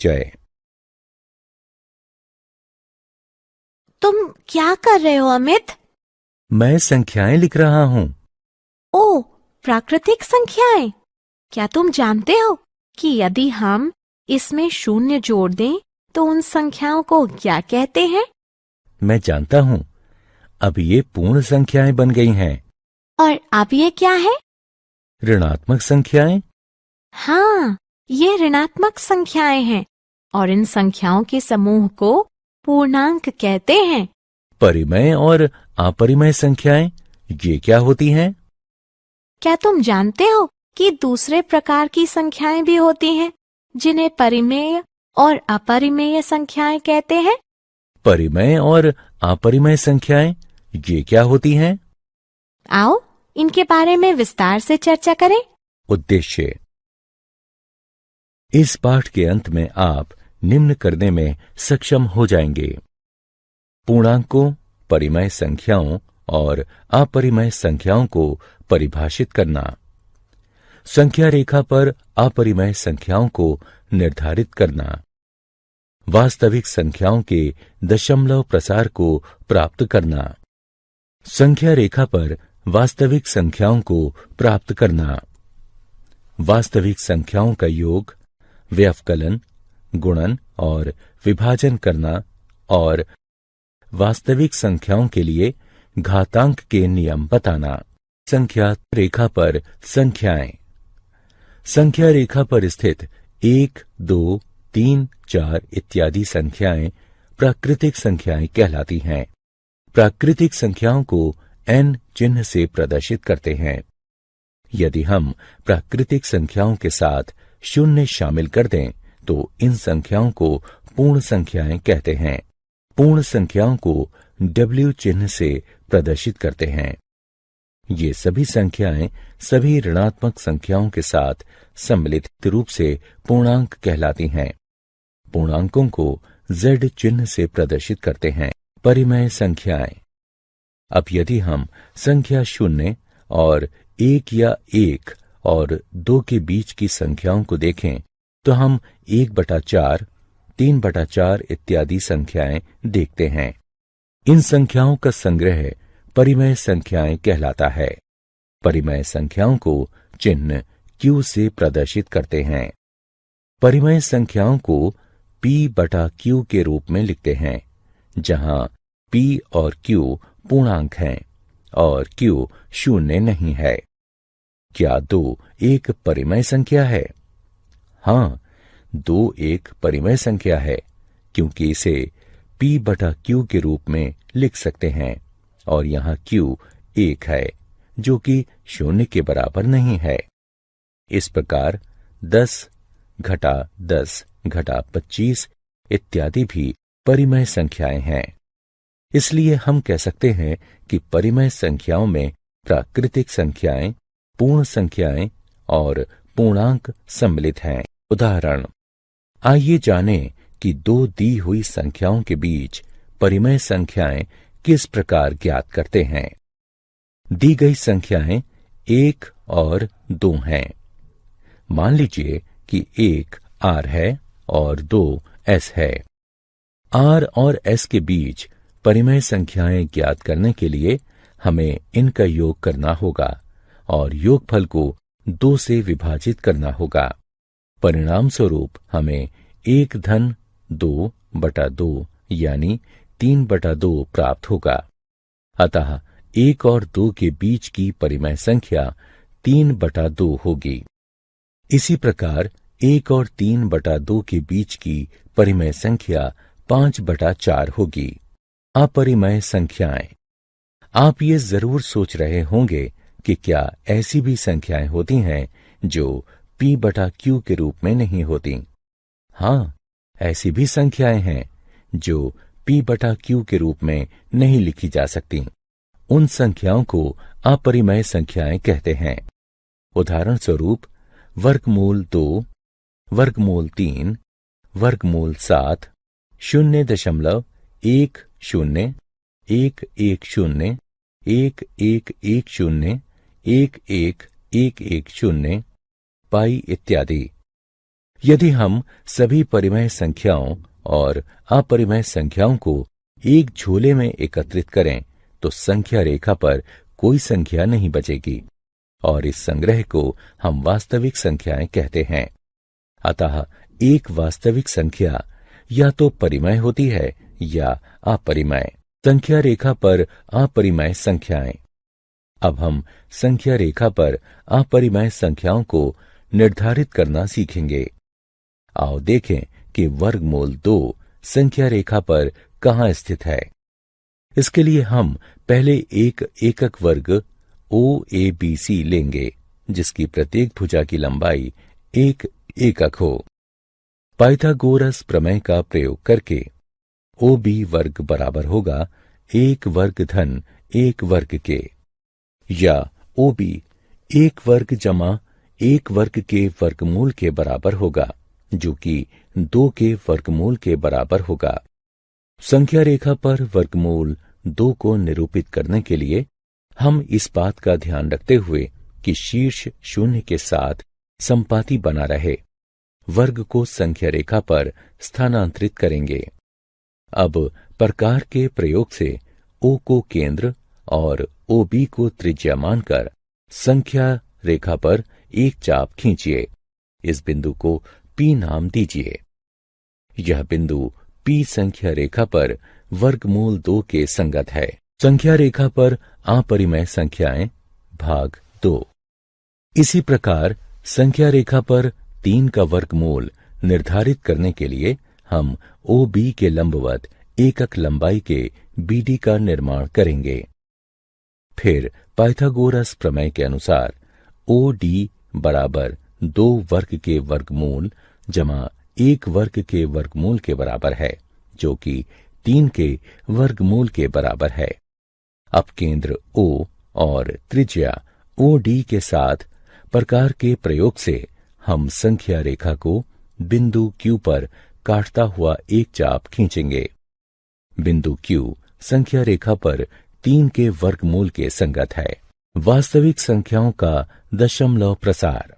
जय। तुम क्या कर रहे हो अमित? मैं संख्याएं लिख रहा हूँ। ओ, प्राकृतिक संख्याएं। क्या तुम जानते हो कि यदि हम इसमें शून्य जोड़ दें तो उन संख्याओं को क्या कहते हैं? मैं जानता हूँ। अब ये पूर्ण संख्याएं बन गई हैं। और अब ये क्या है? ऋणात्मक संख्याएं। हाँ, ये ऋणात्मक संख्याएं हैं और इन संख्याओं के समूह को पूर्णांक कहते हैं। परिमेय और अपरिमेय संख्याएं, ये क्या होती हैं? क्या तुम जानते हो कि दूसरे प्रकार की संख्याएं भी होती हैं जिन्हें परिमेय और अपरिमेय संख्याएं कहते हैं? परिमेय और अपरिमेय संख्याएं, ये क्या होती हैं? आओ इनके बारे में विस्तार से चर्चा करें। उद्देश्य। इस पाठ के अंत में आप निम्न करने में सक्षम हो जाएंगे: पूर्णांकों, परिमेय संख्याओं और अपरिमेय संख्याओं को परिभाषित करना, संख्या रेखा पर अपरिमेय संख्याओं को निर्धारित करना, वास्तविक संख्याओं के दशमलव प्रसार को प्राप्त करना, संख्या रेखा पर वास्तविक संख्याओं को प्राप्त करना, वास्तविक संख्याओं का योग, व्यवकलन, गुणन और विभाजन करना और वास्तविक संख्याओं के लिए घातांक के नियम बताना। संख्या रेखा पर संख्याएं। संख्या रेखा पर स्थित 1, 2, 3, 4 इत्यादि संख्याएं प्राकृतिक संख्याएं कहलाती हैं। प्राकृतिक संख्याओं को n चिन्ह से प्रदर्शित करते हैं। यदि हम प्राकृतिक संख्याओं के साथ शून्य शामिल कर दें तो इन संख्याओं को पूर्ण संख्याएं कहते हैं। पूर्ण संख्याओं को W चिन्ह से प्रदर्शित करते हैं। ये सभी संख्याएं सभी ऋणात्मक संख्याओं के साथ सम्मिलित रूप से पूर्णांक कहलाती हैं। पूर्णांकों को Z चिन्ह से प्रदर्शित करते हैं। परिमेय संख्याएं। अब यदि हम संख्या 0 और 1 या 1 और 2 के बीच की संख्याओं को देखें तो हम 1/4, 3/4 इत्यादि संख्याएं देखते हैं। इन संख्याओं का संग्रह परिमेय संख्याएं कहलाता है। परिमेय संख्याओं को चिन्ह Q से प्रदर्शित करते हैं। परिमेय संख्याओं को P/Q के रूप में लिखते हैं, जहां P और Q पूर्णांक हैं और Q शून्य नहीं है। क्या 2 एक परिमेय संख्या है? हाँ, 2 एक परिमेय संख्या है क्योंकि इसे P/Q के रूप में लिख सकते हैं और यहाँ Q 1 है जो कि शून्य के बराबर नहीं है। इस प्रकार 10 घटा 10 घटा 25 इत्यादि भी परिमेय संख्याएं हैं। इसलिए हम कह सकते हैं कि परिमेय संख्याओं में प्राकृतिक संख्याएं, पूर्ण संख्याएं और पूर्णांक सम्मिलित हैं। उदाहरण, आइए जानें कि 2 दी हुई संख्याओं के बीच परिमेय संख्याएं किस प्रकार ज्ञात करते हैं। दी गई संख्याएं 1 और 2 हैं। मान लीजिए कि 1 R है और 2 S है। R और S के बीच परिमेय संख्याएं ज्ञात करने के लिए हमें इनका योग करना होगा और योगफल को 2 से विभाजित करना होगा। परिणाम स्वरूप हमें 1-2/2 यानी 3/2 प्राप्त होगा। अतः 1 और 2 के बीच की परिमेय संख्या 3/2 होगी। इसी प्रकार 1 और 3/2 के बीच की परिमेय संख्या 5/4 होगी। अपरिमेय संख्याएं। आप ये जरूर सोच रहे होंगे कि क्या ऐसी भी संख्याएं होती हैं जो P/Q के रूप में नहीं होती। हाँ, ऐसी भी संख्याएं हैं जो P/Q के रूप में नहीं लिखी जा सकती। उन संख्याओं को अपरिमेय संख्याएं कहते हैं। उदाहरण स्वरूप वर्गमूल 2, वर्गमूल 3, वर्गमूल 7, 0.10, 110, 1110, 1110, पाई इत्यादि। यदि हम सभी परिमेय संख्याओं और अपरिमेय संख्याओं को एक झोले में एकत्रित करें तो संख्या रेखा पर कोई संख्या नहीं बचेगी और इस संग्रह को हम वास्तविक संख्याएं कहते हैं। अतः एक वास्तविक संख्या या तो परिमेय होती है या अपरिमेय। संख्या रेखा पर अपरिमेय संख्याएं। अब हम संख्या रेखा पर अपरिमेय संख्याओं को निर्धारित करना सीखेंगे। आओ देखें कि वर्गमूल 2 संख्या रेखा पर कहाँ स्थित है। इसके लिए हम पहले एक एकक वर्ग OABC लेंगे जिसकी प्रत्येक भुजा की लंबाई एक एकक हो। पाइथागोरस प्रमेय का प्रयोग करके OB वर्ग बराबर होगा 1 वर्ग धन 1 वर्ग के, या OB 1 वर्ग जमा 1 वर्ग के वर्गमूल के बराबर होगा जो कि 2 के वर्गमूल के बराबर होगा। संख्या रेखा पर वर्गमूल 2 को निरूपित करने के लिए हम इस बात का ध्यान रखते हुए कि शीर्ष शून्य के साथ संपाती बना रहे वर्ग को संख्या रेखा पर स्थानांतरित करेंगे। अब प्रकार के प्रयोग से O को केंद्र और OB को त्रिज्या मानकर संख्या रेखा पर एक चाप खींचिए। इस बिंदु को P नाम दीजिए। यह बिंदु P संख्या रेखा पर वर्गमूल 2 के संगत है। संख्या रेखा पर अपरिमेय संख्याएं भाग 2। इसी प्रकार संख्या रेखा पर 3 का वर्गमूल निर्धारित करने के लिए हम OB के लंबवत एकक लंबाई के BD का निर्माण करेंगे। फिर पाइथागोरस प्रमेय के अनुसार OD बराबर 2 वर्ग के वर्गमूल जमा 1 वर्ग के वर्गमूल के बराबर है जो कि 3 के वर्गमूल के बराबर है। अब केंद्र O और त्रिज्या OD के साथ प्रकार के प्रयोग से हम संख्या रेखा को बिंदु Q पर काटता हुआ एक चाप खींचेंगे। बिंदु Q संख्या रेखा पर 3 के वर्गमूल के संगत है। वास्तविक संख्याओं का दशमलव प्रसार।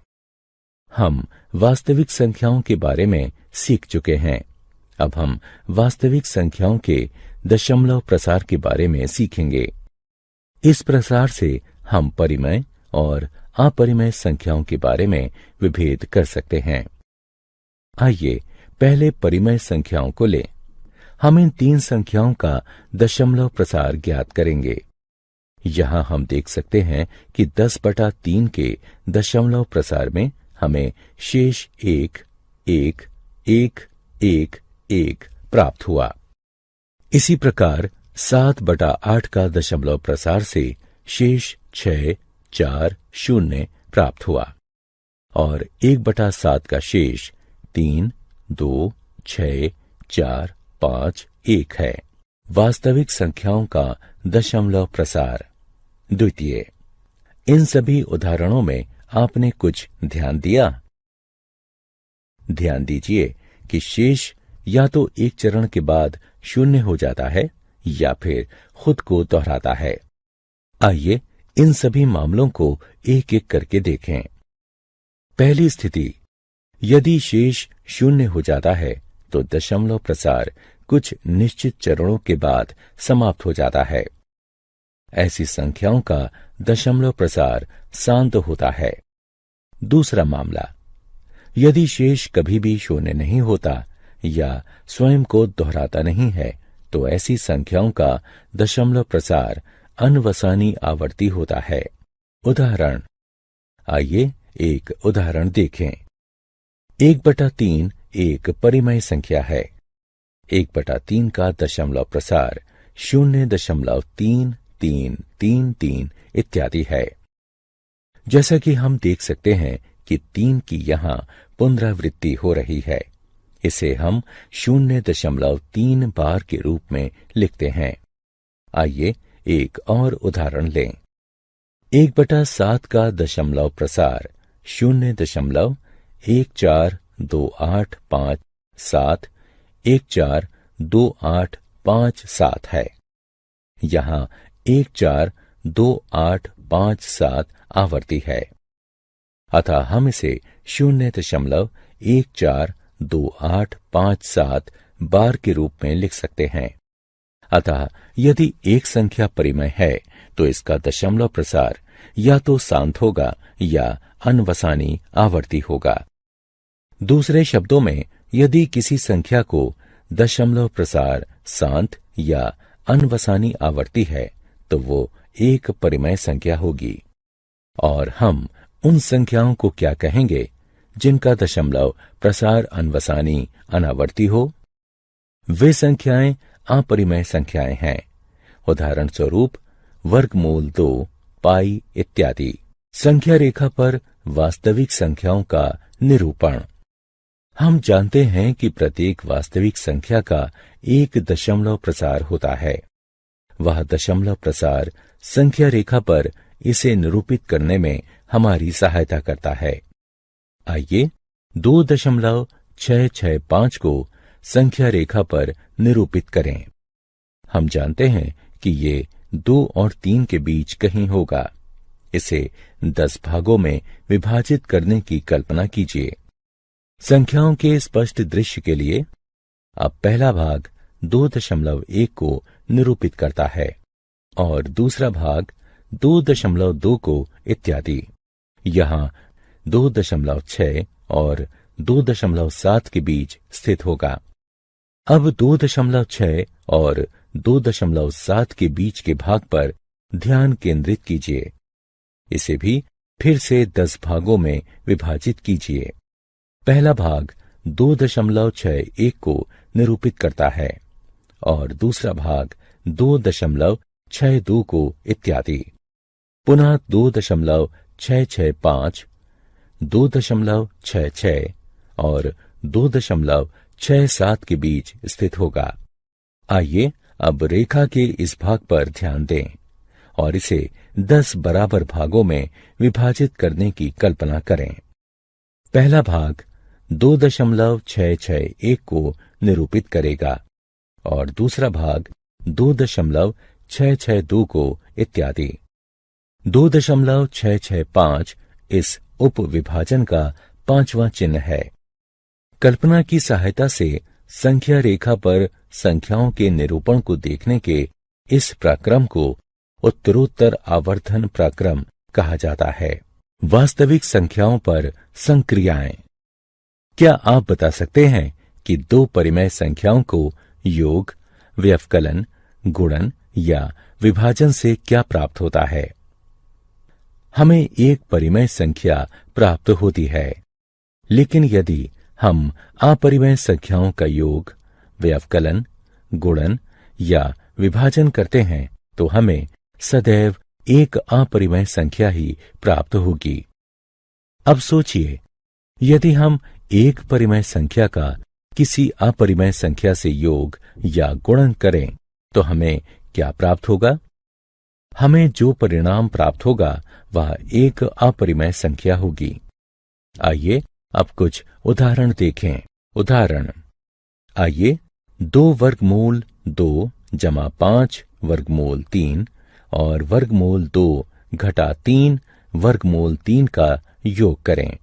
हम वास्तविक संख्याओं के बारे में सीख चुके हैं। अब हम वास्तविक संख्याओं के दशमलव प्रसार के बारे में सीखेंगे। इस प्रसार से हम परिमेय और अपरिमेय संख्याओं के बारे में विभेद कर सकते हैं। आइए पहले परिमेय संख्याओं को लें। हम इन 3 संख्याओं का दशमलव प्रसार ज्ञात करेंगे। यहां हम देख सकते हैं कि 10/3 के दशमलव प्रसार में हमें शेष 1, 1, 1, 1, 1 प्राप्त हुआ। इसी प्रकार 7/8 का दशमलव प्रसार से शेष 6, 4, 0 प्राप्त हुआ और 1/7 का शेष 3, 2, 6, 4, 5, 1 है। वास्तविक संख्याओं का दशमलव प्रसार। द्वितीय, इन सभी उदाहरणों में आपने कुछ ध्यान दिया? ध्यान दीजिए कि शेष या तो एक चरण के बाद 0 हो जाता है या फिर खुद को दोहराता है। आइए इन सभी मामलों को एक एक करके देखें। पहली स्थिति, यदि शेष 0 हो जाता है तो दशमलव प्रसार कुछ निश्चित चरणों के बाद समाप्त हो जाता है। ऐसी संख्याओं का दशमलव प्रसार शांत होता है। दूसरा मामला, यदि शेष कभी भी 0 नहीं होता या स्वयं को दोहराता नहीं है तो ऐसी संख्याओं का दशमलव प्रसार अनवसानी आवर्ती होता है। उदाहरण, आइए एक उदाहरण देखें। 1/3 एक परिमेय संख्या है। 1/3 का दशमलव प्रसार 0.3333 इत्यादि है। जैसा कि हम देख सकते हैं कि 3 की यहां पुनरावृत्ति हो रही है। इसे हम 0.3 बार के रूप में लिखते हैं। आइए एक और उदाहरण लें। 1/7 का दशमलव प्रसार 0.142857 142857 है। यहाँ 142857 आवर्ती है, अतः हम इसे 0.1428 1 4 2 8 5 7 बार के रूप में लिख सकते हैं। अतः यदि एक संख्या परिमेय है तो इसका दशमलव प्रसार या तो शांत होगा या अनवसानी आवर्ती होगा। दूसरे शब्दों में, यदि किसी संख्या को दशमलव प्रसार शांत या अनवसानी आवर्ती है तो वो एक परिमेय संख्या होगी। और हम उन संख्याओं को क्या कहेंगे जिनका दशमलव प्रसार अनवसानी अनावर्ती हो? वे संख्याएं अपरिमेय संख्याएं हैं। उदाहरण स्वरूप वर्गमूल 2, पाई इत्यादि। संख्या रेखा पर वास्तविक संख्याओं का निरूपण। हम जानते हैं कि प्रत्येक वास्तविक संख्या का एक दशमलव प्रसार होता है। वह दशमलव प्रसार संख्या रेखा पर इसे निरूपित करने में हमारी सहायता करता है। आइए 2.665 को संख्या रेखा पर निरूपित करें। हम जानते हैं कि ये 2 और 3 के बीच कहीं होगा। इसे 10 भागों में विभाजित करने की कल्पना कीजिए। संख्याओं के स्पष्ट दृश्य के लिए अब पहला भाग 2.1 को निरूपित करता है और दूसरा भाग 2.2 को इत्यादि। यहाँ 2.6 और 2.7 के बीच स्थित होगा। अब 2.6 और 2.7 के बीच के भाग पर ध्यान केंद्रित कीजिए। इसे भी फिर से 10 भागों में विभाजित कीजिए। पहला भाग 2.61 को निरूपित करता है और दूसरा भाग 2.62 को इत्यादि। पुनः 2.665, 2.66 और 2.67 के बीच स्थित होगा। आइए अब रेखा के इस भाग पर ध्यान दें और इसे 10 बराबर भागों में विभाजित करने की कल्पना करें। पहला भाग 2.661 को निरूपित करेगा और दूसरा भाग 2.662 को इत्यादि। 2.665 इस उप विभाजन का 5वां चिन्ह है। कल्पना की सहायता से संख्या रेखा पर संख्याओं के निरूपण को देखने के इस प्रक्रम को उत्तरोत्तर आवर्धन प्रक्रम कहा जाता है। वास्तविक संख्याओं पर संक्रियाएं। क्या आप बता सकते हैं कि 2 परिमेय संख्याओं को योग, व्यवकलन, गुणन या विभाजन से क्या प्राप्त होता है? हमें एक परिमेय संख्या प्राप्त होती है, लेकिन यदि हम अपरिमेय संख्याओं का योग, व्यवकलन, गुणन या विभाजन करते हैं तो हमें सदैव एक अपरिमेय संख्या ही प्राप्त होगी। अब सोचिए, यदि हम एक परिमेय संख्या का किसी अपरिमेय संख्या से योग या गुणन करें तो हमें क्या प्राप्त होगा? हमें जो परिणाम प्राप्त होगा वह एक अपरिमेय संख्या होगी। आइए अब कुछ उदाहरण देखें। उदाहरण, आइए 2 वर्गमूल 2 जमा 5 वर्गमूल 3 और वर्गमूल 2 घटा 3 वर्गमूल 3 का योग करें।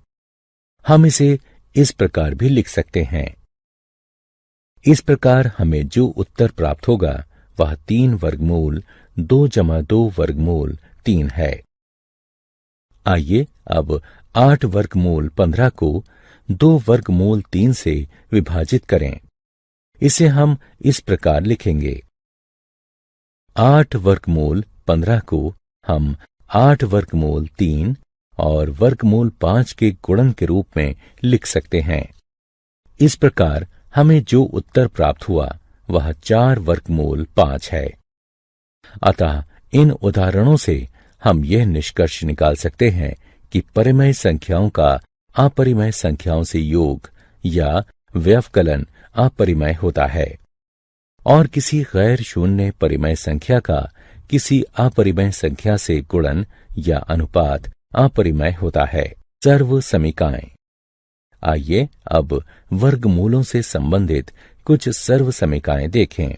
हम इसे इस प्रकार भी लिख सकते हैं। इस प्रकार हमें जो उत्तर प्राप्त होगा वह 3 वर्गमूल 2 जमा 2 वर्गमूल 3 है। आइए अब 8 वर्गमूल 15 को 2 वर्गमूल 3 से विभाजित करें। इसे हम इस प्रकार लिखेंगे। 8 वर्गमूल 15 को हम 8 वर्गमूल 3 और वर्गमूल 5 के गुणन के रूप में लिख सकते हैं। इस प्रकार हमें जो उत्तर प्राप्त हुआ वह 4 वर्गमूल 5 है। अतः इन उदाहरणों से हम यह निष्कर्ष निकाल सकते हैं कि परिमेय संख्याओं का अपरिमेय संख्याओं से योग या व्यवकलन अपरिमेय होता है और किसी गैर शून्य परिमेय संख्या का किसी अपरिमेय संख्या से गुणन या अनुपात अपरिमेय होता है। सर्व समीकाएं। आइए अब वर्गमूलों से संबंधित कुछ सर्व समीकाएं देखें।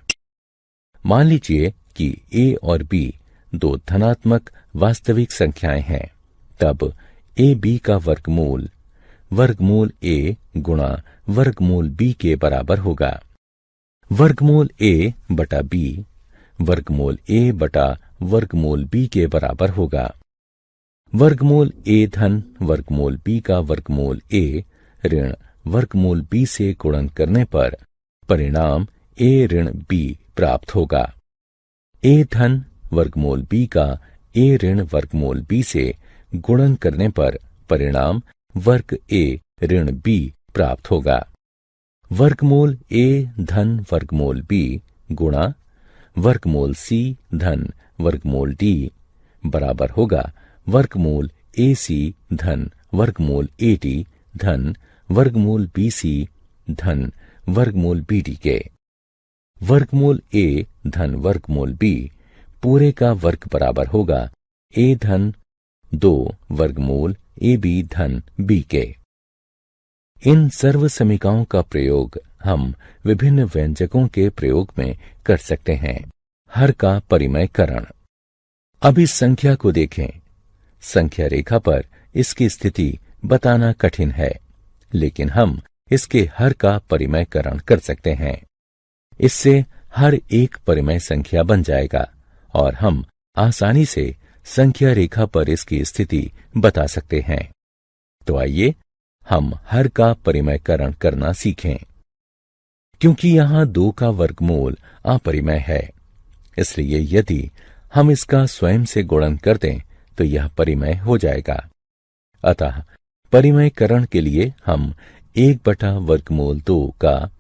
मान लीजिए कि a और b 2 धनात्मक वास्तविक संख्याएं हैं, तब a b का वर्गमूल वर्गमूल a गुणा वर्गमूल b के बराबर होगा। वर्गमूल a बटा b वर्गमूल a बटा वर्गमूल b के बराबर होगा। वर्गमूल a धन वर्गमूल b का वर्गमूल a ऋण वर्गमूल b से गुणन करने पर परिणाम a ऋण b प्राप्त होगा। a धन वर्गमूल b का a ऋण वर्गमूल b से गुणन करने पर परिणाम वर्ग a ऋण b प्राप्त होगा। वर्गमूल a धन वर्गमूल b गुणा वर्गमूल c धन वर्गमूल d बराबर होगा वर्गमूल ac धन वर्गमूल ad धन वर्गमूल bc धन वर्गमूल bd के। वर्गमूल a धन वर्गमूल b पूरे का वर्ग बराबर होगा a धन 2 वर्गमूल ab धन b के। इन सर्व समीकरणों का प्रयोग हम विभिन्न व्यंजकों के प्रयोग में कर सकते हैं। हर का परिमयकरण। अब इस संख्या को देखें। संख्या रेखा पर इसकी स्थिति बताना कठिन है, लेकिन हम इसके हर का परिमयकरण कर सकते हैं। इससे हर एक परिमेय संख्या बन जाएगा और हम आसानी से संख्या रेखा पर इसकी स्थिति बता सकते हैं। तो आइए हम हर का परिमयकरण करना सीखें। क्योंकि यहां 2 का वर्गमूल अपरिमेय है, इसलिए यदि हम इसका स्वयं से गुणन कर दें तो यह परिमेय हो जाएगा। अतः परिमयकरण के लिए हम 1 बटा वर्गमूल 2 का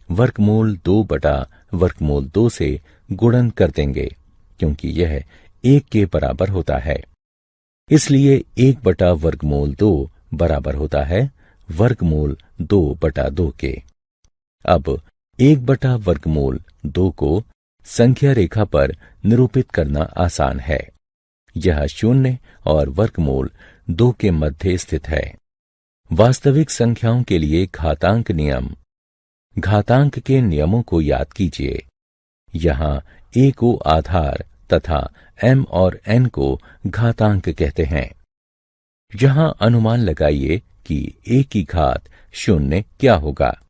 वर्गमूल 2 बटा वर्गमूल 2 से गुणन कर देंगे, क्योंकि यह 1 के बराबर होता है। इसलिए 1 बटा वर्गमूल 2 बराबर होता है वर्गमूल 2 बटा 2 के। अब 1 बटा वर्गमूल 2 को संख्या रेखा पर निरूपित करना आसान है। यह 0 और वर्गमूल 2 के मध्य स्थित है। वास्तविक संख्याओं के लिए घातांक नियम। घातांक के नियमों को याद कीजिए। यहां a को आधार तथा m और n को घातांक कहते हैं। यहां अनुमान लगाइए कि a की घात 0 क्या होगा।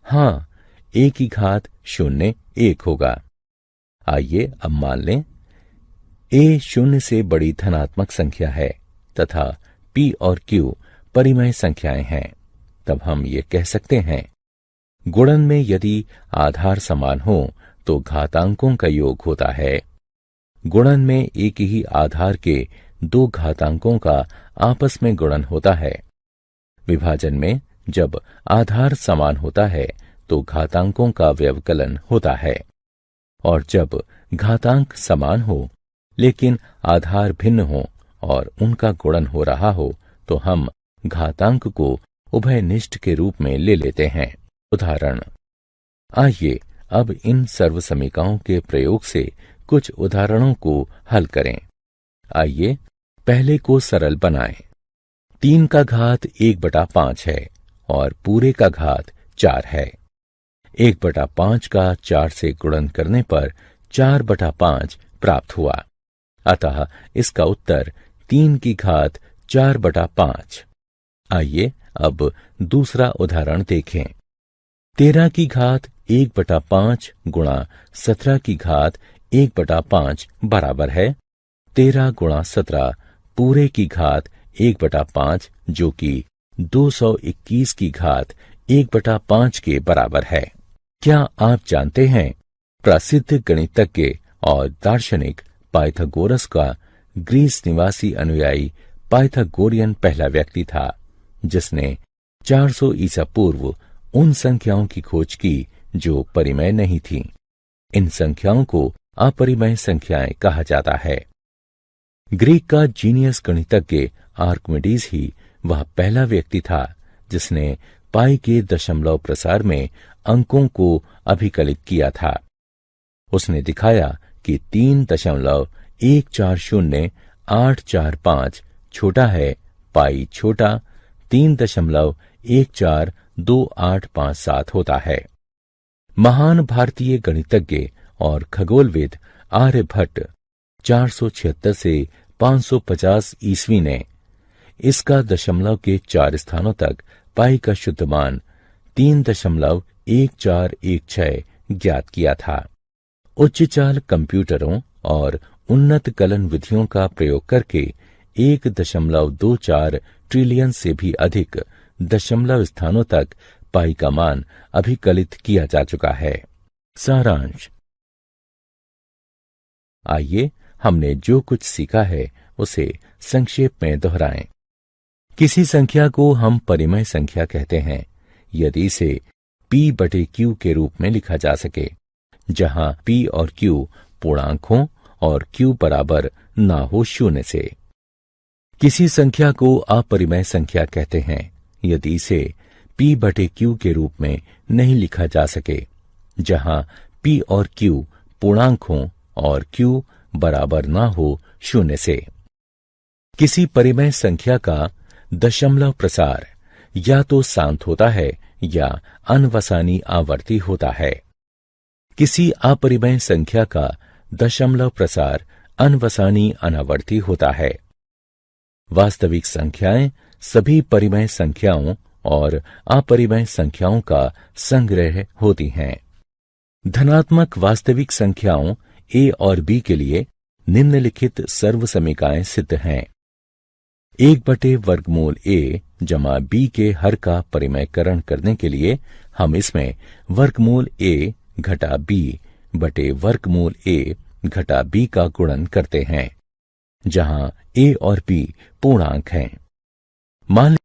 हाँ, a की घात 0 1 होगा। आइए अब मान लें a 0 से बड़ी धनात्मक संख्या है तथा p और q परिमेय संख्याएं हैं। तब हम ये कह सकते हैं, गुणन में यदि आधार समान हो तो घातांकों का योग होता है। गुणन में एक ही आधार के 2 घातांकों का आपस में गुणन होता है। विभाजन में जब आधार समान होता है तो घातांकों का व्यवकलन होता है, और जब घातांक समान हो लेकिन आधार भिन्न हो और उनका गुणन हो रहा हो तो हम घातांक को उभयनिष्ठ के रूप में ले लेते हैं। उदाहरण। आइए अब इन सर्व समीकरणों के प्रयोग से कुछ उदाहरणों को हल करें। आइए पहले को सरल बनाएं। 3 का घात 1 बटा 5 है और पूरे का घात 4 है। 1 बटा 5 का 4 से गुणन करने पर 4 बटा 5 प्राप्त हुआ। अतः इसका उत्तर 3 की घात 4 बटा 5। आइए अब दूसरा उदाहरण देखें। 13 की घात 1 बटा 5 गुणा 17 की घात 1 बटा 5 बराबर है 13 गुणा 17 पूरे की घात 1 बटा 5, जो कि 221 की घात 1 बटा 5 के बराबर है। क्या आप जानते हैं, प्रसिद्ध गणितज्ञ और दार्शनिक पाइथागोरस का ग्रीस निवासी अनुयायी पाइथागोरियन पहला व्यक्ति था जिसने 400 ईसा पूर्व उन संख्याओं की खोज की जो परिमेय नहीं थीं। इन संख्याओं को अपरिमेय संख्याएं कहा जाता है। ग्रीक का जीनियस गणितज्ञ आर्किमिडीज ही वह पहला व्यक्ति था जिसने पाई के दशमलव प्रसार में अंकों को अभिकलित किया था। उसने दिखाया कि 3.140845 छोटा है पाई छोटा 3.142857 होता है। महान भारतीय गणितज्ञ और खगोलविद आर्यभट्ट 476 से 550 ईस्वी ने इसका दशमलव के 4 स्थानों तक पाई का शुद्ध मान 3.1416 ज्ञात किया था। उच्च चाल कंप्यूटरों और उन्नत कलन विधियों का प्रयोग करके 1.24 ट्रिलियन से भी अधिक दशमलव स्थानों तक पाई का मान अभिकलित किया जा चुका है। सारांश। आइए हमने जो कुछ सीखा है उसे संक्षेप में दोहराएं। किसी संख्या को हम परिमेय संख्या कहते हैं यदि इसे p/q के रूप में लिखा जा सके, जहां p और q पूर्णांक हों और q बराबर ना हो 0 से। किसी संख्या को अपरिमेय संख्या कहते हैं यदि इसे p/q के रूप में नहीं लिखा जा सके, जहां p और q पूर्णांक हों और q बराबर ना हो 0 से। किसी परिमेय संख्या का दशमलव प्रसार या तो शांत होता है या अनवसानी आवर्ती होता है। किसी अपरिमेय संख्या का दशमलव प्रसार अनवसानी अनावर्ती होता है। वास्तविक संख्याएं सभी परिमेय संख्याओं और अपरिमेय संख्याओं का संग्रह होती हैं। धनात्मक वास्तविक संख्याओं a और b के लिए निम्नलिखित सर्वसमीकाएं सिद्ध हैं। 1/वर्गमूल a जमा b के हर का परिमेयकरण करने के लिए हम इसमें वर्गमूल a घटा b बटे वर्गमूल a घटा b का गुणन करते हैं, जहां a और b पूर्णांक हैं। मान